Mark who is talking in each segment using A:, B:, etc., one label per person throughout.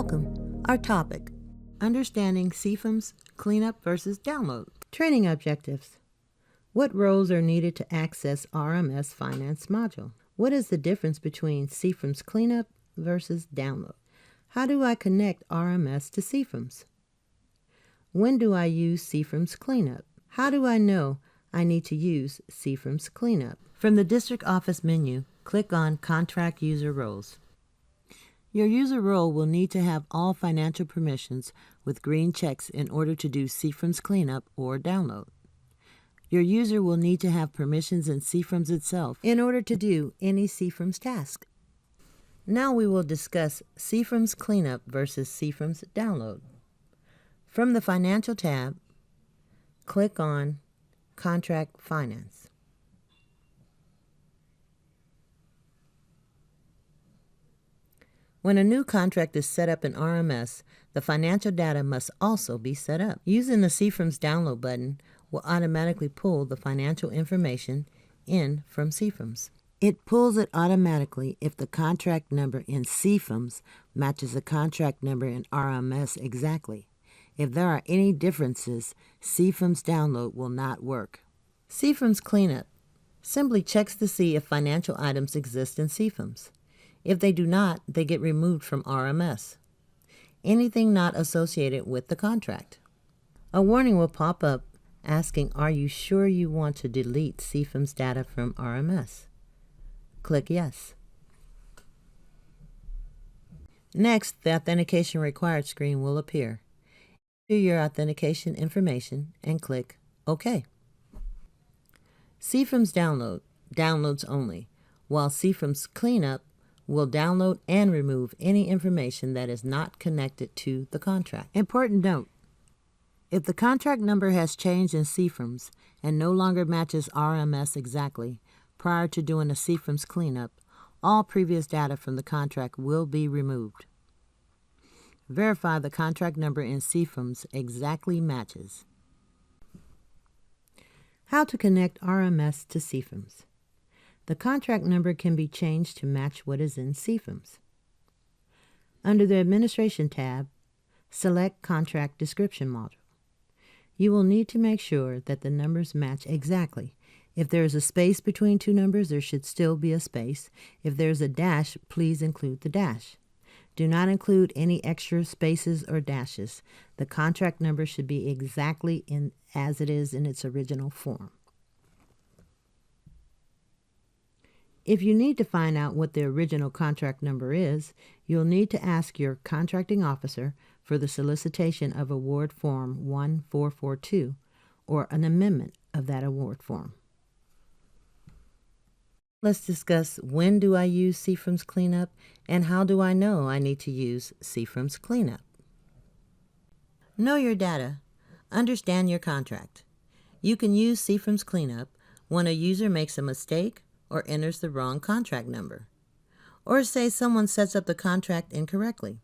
A: Welcome. Our topic, Understanding CEFMS Cleanup versus Download. Training objectives. What roles are needed to access RMS Finance module? What is the difference between CEFMS Cleanup versus Download? How do I connect RMS to CEFMS? When do I use CEFMS Cleanup? How do I know I need to use CEFMS Cleanup? From the District Office menu, click on Contract User Roles. Your user role will need to have all financial permissions with green checks in order to do CEFMS Cleanup or Download. Your user will need to have permissions in CEFMS itself in order to do any CEFMS task. Now we will discuss CEFMS Cleanup versus CEFMS Download. From the Financial tab, click on Contract Finance. When a new contract is set up in RMS, the financial data must also be set up. Using the CEFMS Download button will automatically pull the financial information in from CEFMS. It pulls it automatically if the contract number in CEFMS matches the contract number in RMS exactly. If there are any differences, CEFMS Download will not work. CEFMS Cleanup simply checks to see if financial items exist in CEFMS. If they do not, they get removed from RMS. Anything not associated with the contract. A warning will pop up asking, are you sure you want to delete CEFMS data from RMS? Click Yes. Next, the Authentication Required screen will appear. Enter your authentication information and click OK. CEFMS Download downloads only, while CEFMS Cleanup will download and remove any information that is not connected to the contract. Important note, if the contract number has changed in CEFMS and no longer matches RMS exactly prior to doing a CEFMS cleanup, all previous data from the contract will be removed. Verify the contract number in CEFMS exactly matches. How to connect RMS to CEFMS. The contract number can be changed to match what is in CEFMS. Under the Administration tab, select Contract Description module. You will need to make sure that the numbers match exactly. If there is a space between two numbers, there should still be a space. If there is a dash, please include the dash. Do not include any extra spaces or dashes. The contract number should be exactly as it is in its original form. If you need to find out what the original contract number is, you'll need to ask your contracting officer for the solicitation of Award Form 1442 or an amendment of that award form. Let's discuss when do I use CEFMS Cleanup and how do I know I need to use CEFMS Cleanup. Know your data. Understand your contract. You can use CEFMS Cleanup when a user makes a mistake or enters the wrong contract number, or say someone sets up the contract incorrectly,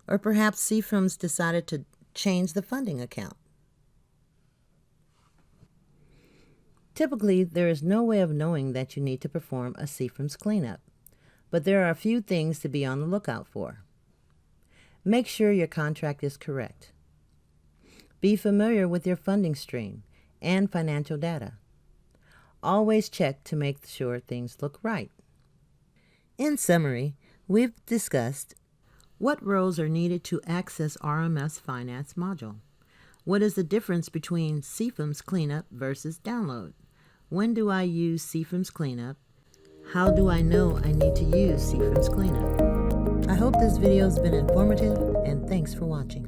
A: or perhaps CEFMS decided to change the funding account. Typically, there is no way of knowing that you need to perform a CEFMS cleanup, but there are a few things to be on the lookout for. Make sure your contract is correct. Be familiar with your funding stream and financial data. Always check to make sure things look right. In summary, we've discussed what roles are needed to access RMS Finance module. What is the difference between CEFMS Cleanup versus Download? When do I use CEFMS Cleanup? How do I know I need to use CEFMS Cleanup? I hope this video has been informative, and thanks for watching.